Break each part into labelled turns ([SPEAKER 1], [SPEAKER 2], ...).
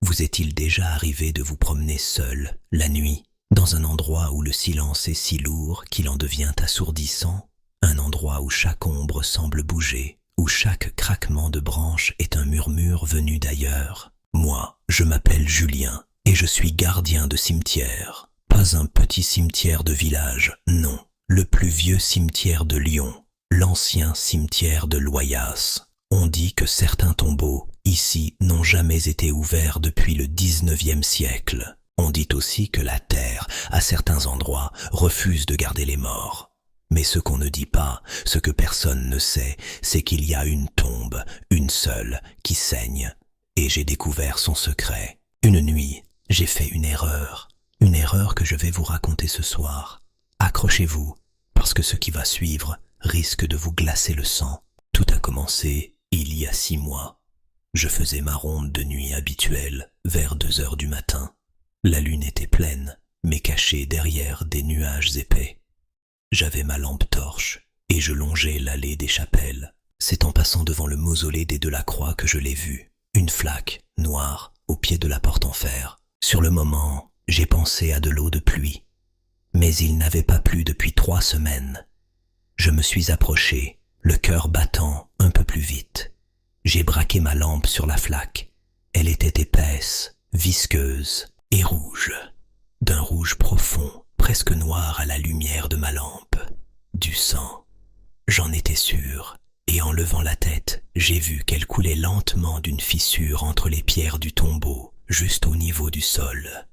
[SPEAKER 1] Vous est-il déjà arrivé de vous promener seul, la nuit, dans un endroit où le silence est si lourd qu'il en devient assourdissant, un endroit où chaque ombre semble bouger, où chaque craquement de branche est un murmure venu d'ailleurs? Moi, je m'appelle Julien, et je suis gardien de cimetière. Pas un petit cimetière de village, non, le plus vieux cimetière de Lyon, l'ancien cimetière de Loyasse. On dit que certains tombeaux, ici, n'ont jamais été ouverts depuis le 19e siècle. On dit aussi que la terre, à certains endroits, refuse de garder les morts. Mais ce qu'on ne dit pas, ce que personne ne sait, c'est qu'il y a une tombe, une seule, qui saigne. Et j'ai découvert son secret. Une nuit, j'ai fait une erreur que je vais vous raconter ce soir. Accrochez-vous, parce que ce qui va suivre risque de vous glacer le sang. Tout a commencé il y a 6 mois. Je faisais ma ronde de nuit habituelle, vers 2 heures du matin. La lune était pleine, mais cachée derrière des nuages épais. J'avais ma lampe torche, et je longeais l'allée des Chapelles. C'est en passant devant le mausolée des Delacroix que je l'ai vue. Une flaque, noire, au pied de la porte en fer. Sur le moment, j'ai pensé à de l'eau de pluie. Mais il n'avait pas plu depuis 3 semaines. Je me suis approché, le cœur battant un peu plus vite. J'ai braqué ma lampe sur la flaque. Elle était épaisse, visqueuse et rouge. D'un rouge profond, presque noir à la lumière de ma lampe. Du sang. J'en étais sûr. Et en levant la tête, j'ai vu qu'elle coulait lentement d'une fissure entre les pierres du tombeau, juste au niveau du sol.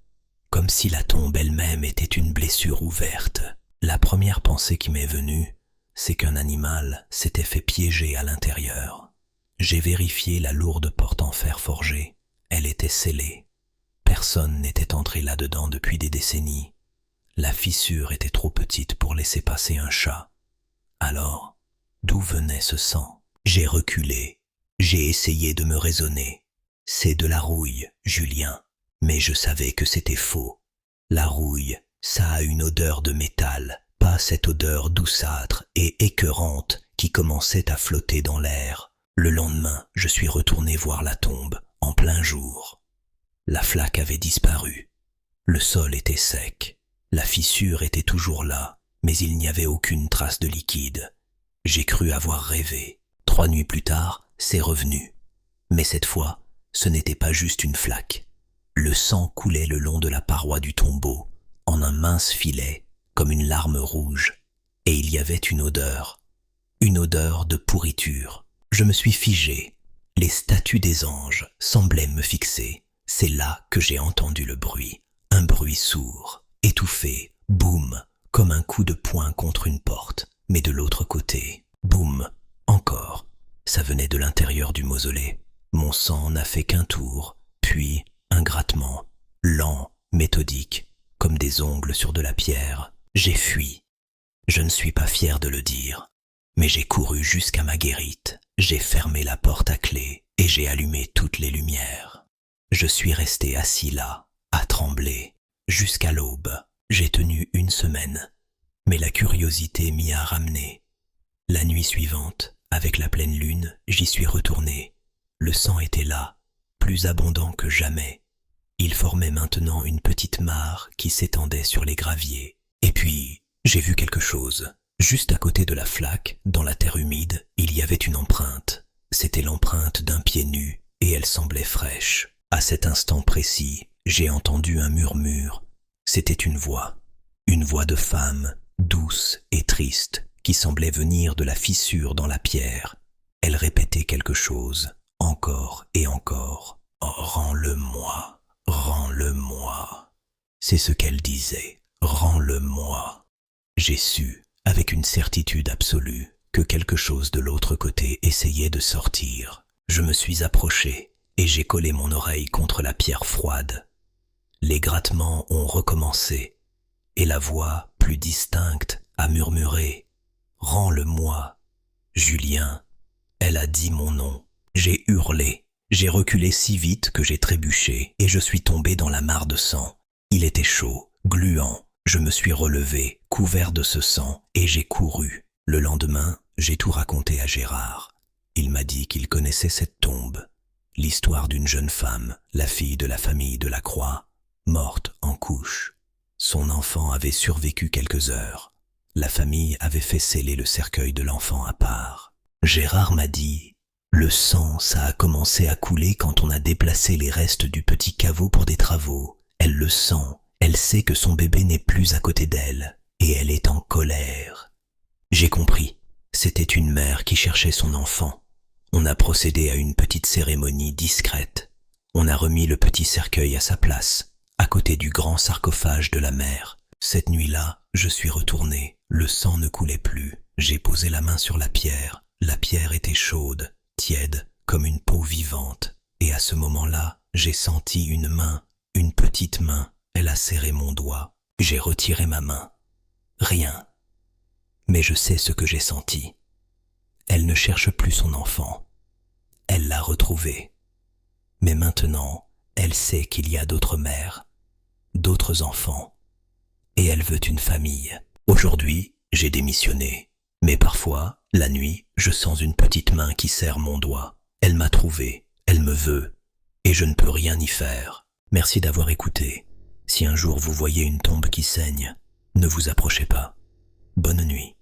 [SPEAKER 1] Comme si la tombe elle-même était une blessure ouverte. La première pensée qui m'est venue, c'est qu'un animal s'était fait piéger à l'intérieur. J'ai vérifié la lourde porte en fer forgé. Elle était scellée. Personne n'était entré là-dedans depuis des décennies. La fissure était trop petite pour laisser passer un chat. Alors, d'où venait ce sang? J'ai reculé. J'ai essayé de me raisonner. C'est de la rouille, Julien. Mais je savais que c'était faux. La rouille, ça a une odeur de métal, pas cette odeur douceâtre et écœurante qui commençait à flotter dans l'air. Le lendemain, je suis retourné voir la tombe, en plein jour. La flaque avait disparu. Le sol était sec. La fissure était toujours là, mais il n'y avait aucune trace de liquide. J'ai cru avoir rêvé. 3 nuits plus tard, c'est revenu. Mais cette fois, ce n'était pas juste une flaque. Le sang coulait le long de la paroi du tombeau, en un mince filet, comme une larme rouge. Et il y avait une odeur de pourriture. Je me suis figé. Les statues des anges semblaient me fixer. C'est là que j'ai entendu le bruit. Un bruit sourd, étouffé, boum, comme un coup de poing contre une porte. Mais de l'autre côté, boum, encore. Ça venait de l'intérieur du mausolée. Mon sang n'a fait qu'un tour, puis un grattement, lent, méthodique, comme des ongles sur de la pierre. J'ai fui. Je ne suis pas fier de le dire, mais j'ai couru jusqu'à ma guérite. J'ai fermé la porte à clé et j'ai allumé toutes les lumières. Je suis resté assis là, à trembler, jusqu'à l'aube. J'ai tenu 1 semaine. Mais la curiosité m'y a ramené. La nuit suivante, avec la pleine lune, j'y suis retourné. Le sang était là, plus abondant que jamais. Il formait maintenant une petite mare qui s'étendait sur les graviers. Et puis, j'ai vu quelque chose. Juste à côté de la flaque, dans la terre humide, il y avait une empreinte. C'était l'empreinte d'un pied nu, et elle semblait fraîche. À cet instant précis, j'ai entendu un murmure. C'était une voix de femme, douce et triste, qui semblait venir de la fissure dans la pierre. Elle répétait quelque chose, encore et encore. « Oh, rends-le-moi, rends-le-moi. » C'est ce qu'elle disait, « Rends-le-moi. » J'ai su, avec une certitude absolue, que quelque chose de l'autre côté essayait de sortir. Je me suis approché et j'ai collé mon oreille contre la pierre froide. Les grattements ont recommencé et la voix, plus distincte, a murmuré « Rends-le-moi, Julien. » Elle a dit mon nom. J'ai hurlé. J'ai reculé si vite que j'ai trébuché et je suis tombé dans la mare de sang. Il était chaud, gluant. Je me suis relevé, couvert de ce sang, et j'ai couru. Le lendemain, j'ai tout raconté à Gérard. Il m'a dit qu'il connaissait cette tombe. l'histoire d'une jeune femme, la fille de la famille de la Croix, morte en couche. Son enfant avait survécu quelques heures. La famille avait fait sceller le cercueil de l'enfant à part. Gérard m'a dit, le sang, ça a commencé à couler quand on a déplacé les restes du petit caveau pour des travaux. Elle le sent, elle sait que son bébé n'est plus à côté d'elle, et elle est en colère. J'ai compris, c'était une mère qui cherchait son enfant. On a procédé à une petite cérémonie discrète. On a remis le petit cercueil à sa place, à côté du grand sarcophage de la mère. Cette nuit-là, je suis retourné, le sang ne coulait plus. J'ai posé la main sur la pierre était chaude, tiède, comme une peau vivante. Et à ce moment-là, j'ai senti une main, une petite main, elle a serré mon doigt. J'ai retiré ma main. Rien. Mais je sais ce que j'ai senti. Elle ne cherche plus son enfant. Elle l'a retrouvé. Mais maintenant, elle sait qu'il y a d'autres mères, d'autres enfants. Et elle veut une famille. Aujourd'hui, j'ai démissionné. Mais parfois, la nuit, je sens une petite main qui serre mon doigt. Elle m'a trouvé, elle me veut, et je ne peux rien y faire. Merci d'avoir écouté. Si un jour vous voyez une tombe qui saigne, ne vous approchez pas. Bonne nuit.